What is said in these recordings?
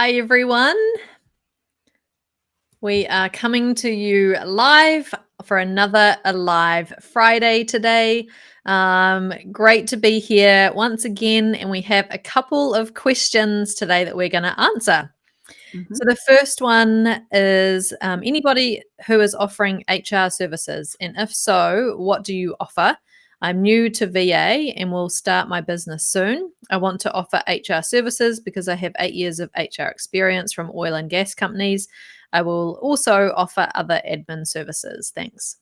Hi, everyone. We are coming to you live for another Alive Friday today. Great to be here once again, and we have a couple of questions today that we're going to answer. Mhm. So the first one is anybody who is offering HR services, and if so, what do you offer? I'm new to VA and will start my business soon. I want to offer HR services because I have 8 years of HR experience from oil and gas companies. I will also offer other admin services. Thanks.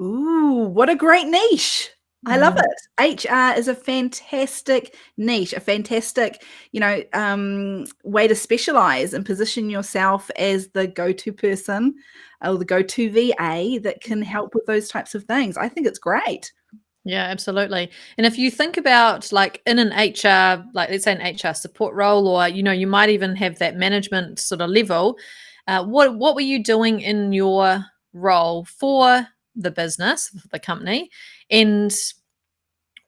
Ooh, what a great niche. I love Mm. it. HR is a fantastic niche, a fantastic, way to specialize and position yourself as the go-to person or the go-to VA that can help with those types of things. I think it's great. Yeah, absolutely. And if you think about like in an HR, like let's say an HR support role, or you might even have that management sort of level. What were you doing in your role for the business, the company, and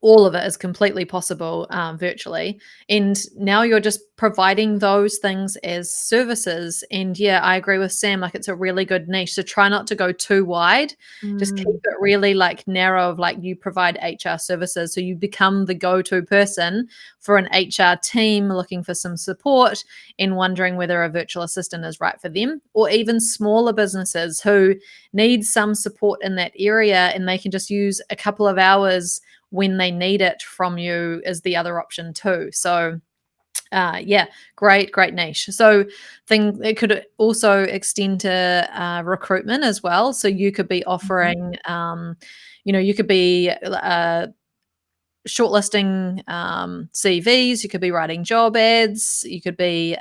all of it is completely possible virtually. And now you're just providing those things as services. And yeah, I agree with Sam. Like it's a really good niche. So try not to go too wide. Just keep Mm, it really like narrow of like you provide HR services. So you become the go-to person for an HR team looking for some support and wondering whether a virtual assistant is right for them, or even smaller businesses who need some support in that area and they can just use a couple of hours when they need it from you is the other option too. So yeah, great niche. So it could also extend to recruitment as well. So you could be mhm. offering, you could be shortlisting CVs, you could be writing job ads, you could be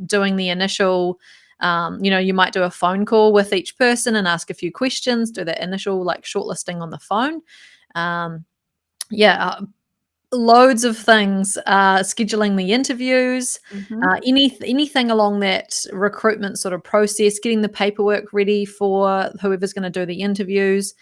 doing the initial you might do a phone call with each person and ask a few questions, do that initial like shortlisting on the phone. um, yeah, loads of things, scheduling the interviews, Mhm. anything along that recruitment sort of process, getting the paperwork ready for whoever's going to do the interviews,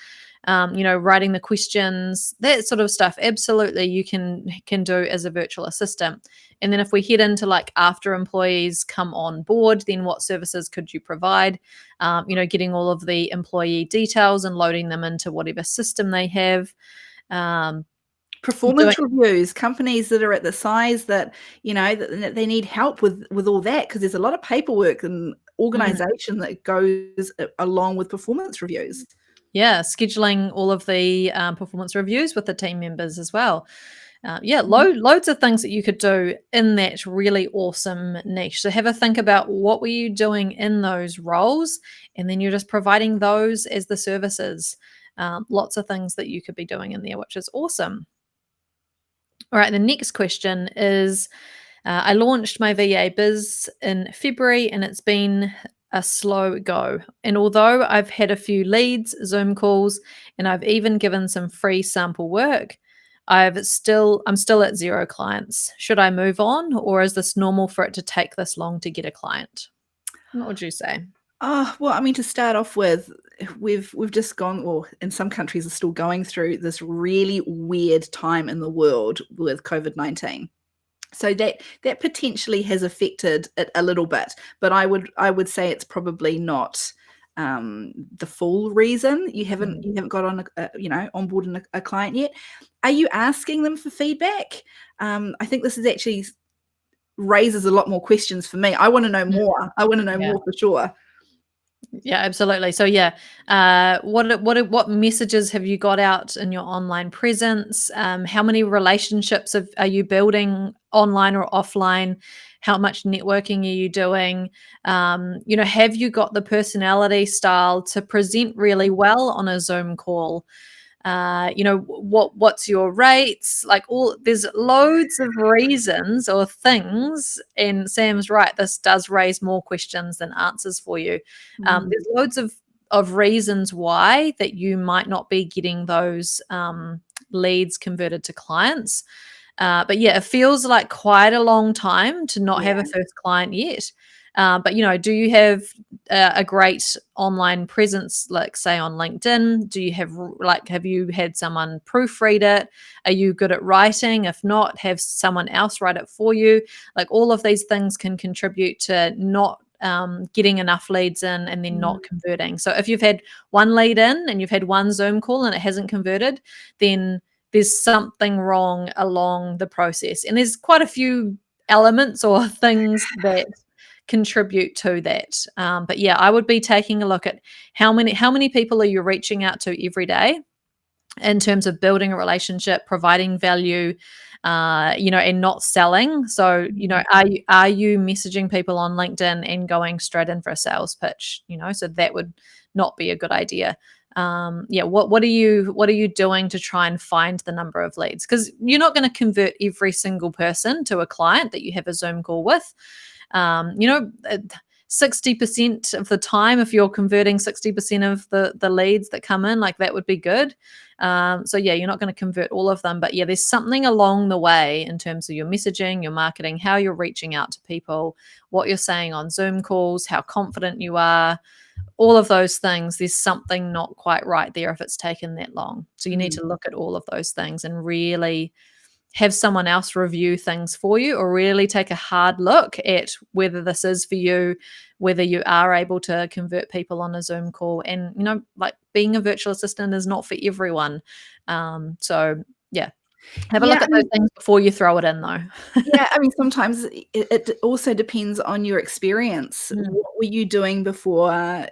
writing the questions, that sort of stuff. Absolutely, you can do as a virtual assistant. And then if we head into like after employees come on board, then what services could you provide? Getting all of the employee details and loading them into whatever system they have. Um, doing Performance reviews, companies that are at the size that, that they need help with all that because there's a lot of paperwork and mm, organization that goes along with performance reviews. yeah, scheduling all of the performance reviews with the team members as well. Yeah, Mhm. loads of things that you could do in that really awesome niche. So have a think about what were you doing in those roles, and then you're just providing those as the services. Lots of things that you could be doing in there, which is awesome. All right, the next question is I launched my VA biz in February and it's been a slow go. And although I've had a few leads, Zoom calls, and I've even given some free sample work, I'm still at 0 clients. Should I move on, or is this normal for it to take this long to get a client? What would you say? Oh, well, I mean, to start off with, we've just gone, or in some countries are still going through this really weird time in the world with COVID-19. So that potentially has affected it a little bit, but I would say it's probably not the full reason Mm. you haven't got on onboarding a client yet. Are you asking them for feedback? I think this is actually raises a lot more questions for me. I want to know Mm. more. I want to know Yeah. more for sure. Yeah, absolutely. So yeah, what messages have you got out in your online presence? How many relationships are you building online or offline? How much networking are you doing? Have you got the personality style to present really well on a Zoom call? What's your rates, like all there's loads of reasons or things, and Sam's right, this does raise more questions than answers for you. Mm, There's loads of reasons why that you might not be getting those leads converted to clients. But yeah, it feels like quite a long time to not have a yeah. first client yet. But, do you have a great online presence, like say on LinkedIn? Do you have you had someone proofread it? Are you good at writing? If not, have someone else write it for you. Like all of these things can contribute to not getting enough leads in and then not converting. So if you've had one lead in and you've had one Zoom call and it hasn't converted, then there's something wrong along the process. And there's quite a few elements or things that contribute to that. But yeah, I would be taking a look at how many people are you reaching out to every day in terms of building a relationship, providing value, and not selling. So, are you messaging people on LinkedIn and going straight in for a sales pitch? So that would not be a good idea. What are you doing to try and find the number of leads? Because you're not going to convert every single person to a client that you have a Zoom call with. 60% of the time, if you're converting 60% of the leads that come in, like that would be good. You're not going to convert all of them, but yeah, there's something along the way in terms of your messaging, your marketing, how you're reaching out to people, what you're saying on Zoom calls, how confident you are, all of those things. There's something not quite right there if it's taken that long. So you need to look at all of those things and really have someone else review things for you, or really take a hard look at whether this is for you, whether you are able to convert people on a Zoom call. And, like being a virtual assistant is not for everyone. Have a look at those things before you throw it in though. Yeah, I mean, sometimes it also depends on your experience. What were you doing before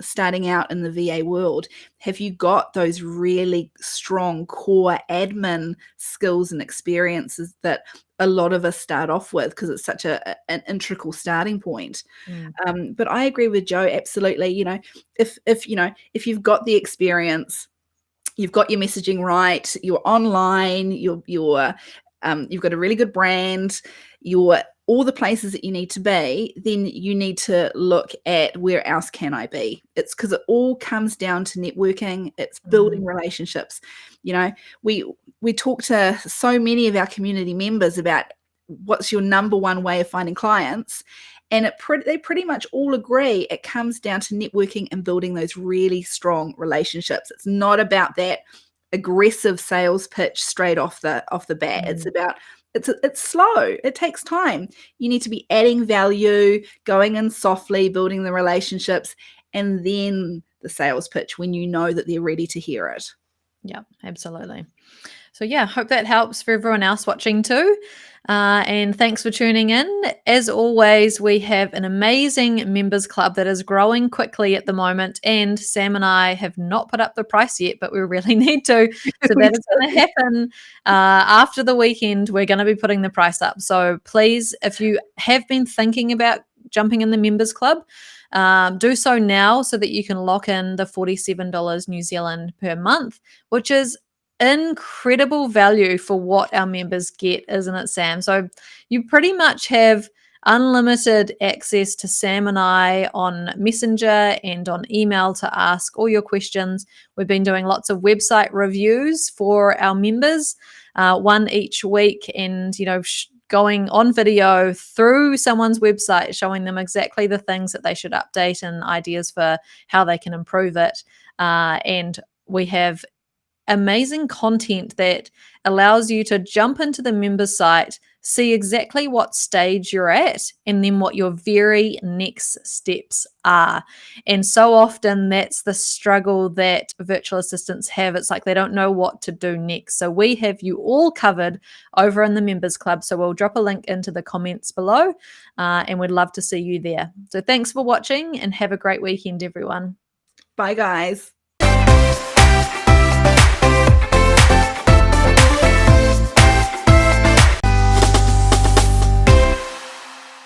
starting out in the VA world? Have you got those really strong core admin skills and experiences that a lot of us start off with, because it's such an integral starting point? But I agree with Jo, absolutely. If you've got the experience, you've got your messaging right, you're online, you've got a really good brand, you're all the places that you need to be, then you need to look at where else can I be. It's because it all comes down to networking. It's building relationships. We talk to so many of our community members about what's your number one way of finding clients, and they pretty much all agree it comes down to networking and building those really strong relationships. It's not about that aggressive sales pitch straight off the bat. It's about it's slow. It takes time. You need to be adding value, going in softly, building the relationships, and then the sales pitch when you know that they're ready to hear it. Yeah, absolutely. So yeah, hope that helps for everyone else watching too. And thanks for tuning in. As always, we have an amazing members club that is growing quickly at the moment. And Sam and I have not put up the price yet, but we really need to. So that is going to happen after the weekend. We're going to be putting the price up. So please, if you have been thinking about jumping in the members club, do so now so that you can lock in the $47 New Zealand per month, which is incredible value for what our members get, isn't it, Sam? So you pretty much have unlimited access to Sam and I on Messenger and on email to ask all your questions. We've been doing lots of website reviews for our members, one each week, and going on video through someone's website, showing them exactly the things that they should update and ideas for how they can improve it. And we have amazing content that allows you to jump into the members site, see exactly what stage you're at, and then what your very next steps are. And so often that's the struggle that virtual assistants have. It's like they don't know what to do next. So we have you all covered over in the members club. So we'll drop a link into the comments below, and we'd love to see you there. So thanks for watching and have a great weekend, everyone. Bye, guys.